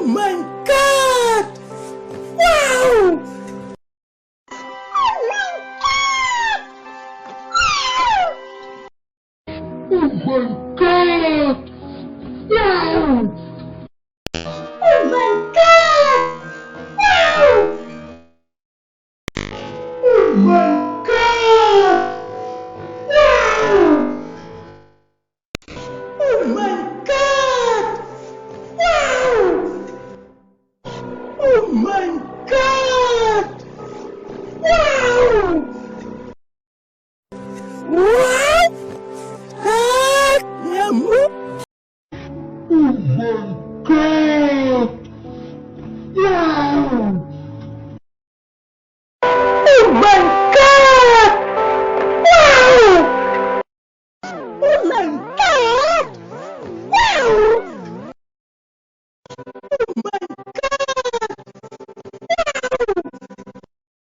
Oh my god! Wow! Oh my god! Wow! Oh my god! Wow! Oh my god! Wow! Oh my god! Wow! Oh my god! Wow! What? Nyamuk? Oh my god! Wow! Oh my god! Wow! Oh my god! Wow!